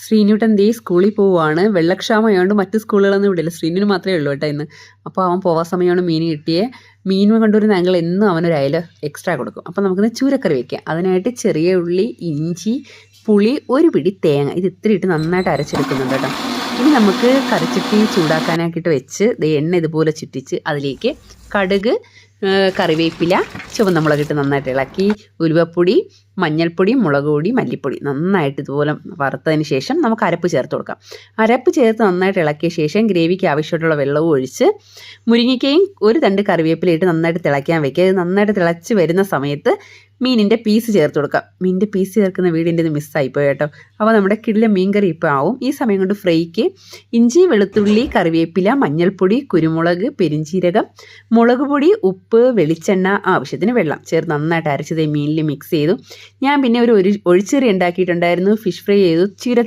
ശ്രീനുട്ടൻ ദേ സ്കൂളിൽ പോവുകയാണ്. വെള്ളക്ഷാമമായതുകൊണ്ട് മറ്റ് സ്കൂളുകളൊന്നും വിടില്ല. ശ്രീനുവിന് മാത്രമേ ഉള്ളൂ കേട്ടോ ഇന്ന്. അപ്പോൾ അവൻ പോവാൻ സമയമാണ് മീൻ കിട്ടിയേ. മീൻ കൊണ്ടുവരുന്ന ഞങ്ങൾ എന്നും അവനൊരു അയല എക്സ്ട്രാ കൊടുക്കും. അപ്പോൾ നമുക്കിന്ന് ചൂരക്കറി വയ്ക്കാം. അതിനായിട്ട് ചെറിയ ഉള്ളി, ഇഞ്ചി, പുളി, ഒരു പിടി തേങ്ങ, ഇത് ഇത്തിരി ഇട്ട് നന്നായിട്ട് അരച്ചെടുക്കുന്നുണ്ട് കേട്ടോ. ഇനി നമുക്ക് കറിച്ചട്ടി ചൂടാക്കാനാക്കിയിട്ട് വെച്ച് എണ്ണ ഇതുപോലെ ചുറ്റിച്ച് അതിലേക്ക് കടുക്, കറിവേപ്പില, ചുവന്ന മുളകിട്ട് നന്നായിട്ട് ഇളക്കി ഉലുവപ്പൊടി, മഞ്ഞൾപ്പൊടി, മുളക് പൊടി, മല്ലിപ്പൊടി നന്നായിട്ട് ഇതുപോലെ വറുത്തതിന് ശേഷം നമുക്ക് അരപ്പ് ചേർത്ത് കൊടുക്കാം. അരപ്പ് ചേർത്ത് നന്നായിട്ട് ഇളക്കിയ ശേഷം ഗ്രേവിക്ക് ആവശ്യമായിട്ടുള്ള വെള്ളവും ഒഴിച്ച് മുരിങ്ങയ്ക്കയും ഒരു തണ്ട് കറിവേപ്പിലയിട്ട് നന്നായിട്ട് തിളയ്ക്കാൻ വയ്ക്കുക. ഇത് നന്നായിട്ട് തിളച്ച് വരുന്ന സമയത്ത് മീനിൻ്റെ പീസ് ചേർത്ത് കൊടുക്കാം. മീനിൻ്റെ പീസ് ചേർക്കുന്ന വീടിൻ്റെ ഇത് മിസ്സായിപ്പോയി കേട്ടോ. അപ്പോൾ നമ്മുടെ കിടിലൻ മീൻകറി ഇപ്പോൾ ആവും. ഈ സമയം കൊണ്ട് ഫ്രൈക്ക് ഇഞ്ചി, വെളുത്തുള്ളി, കറിവേപ്പില, മഞ്ഞൾപ്പൊടി, കുരുമുളക്, പെരിഞ്ചീരകം, മുളക് പൊടി, ഉപ്പ്, വെളിച്ചെണ്ണ, ആവശ്യത്തിന് വെള്ളം ചേർത്ത് നന്നായിട്ട് അരച്ചത് മീനിൽ മിക്സ് ചെയ്തു. ഞാൻ പിന്നെ ഒരു ഒഴിച്ചെറി ഉണ്ടാക്കിയിട്ടുണ്ടായിരുന്നു. ഫിഷ് ഫ്രൈ ചെയ്തു, ചീര